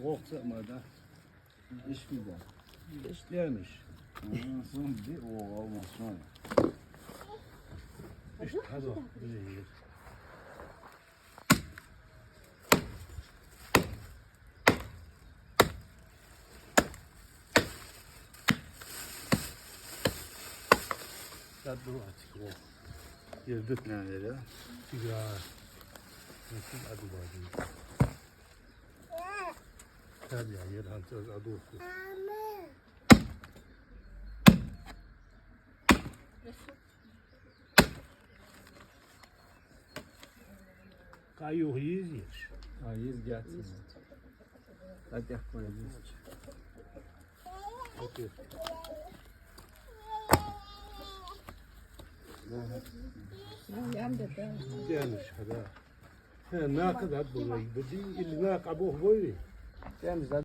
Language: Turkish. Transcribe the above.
korksa mı da? İş güzel. İşlemiş. Son bir o olmaz sonra. İşte hadi o. Bize yer. Hadi bu açık o. Yerdik Nerede? sigara. Nasıl adı var? Hadi ya yer hançer adı olsun. Kayıyor yiyiz yer. Hayır gelsin. Hadi yapmayız. Okey. Gelmiş hadi. Ne kadar burayı? Bu değil, ne kabuğu boyu. Temiz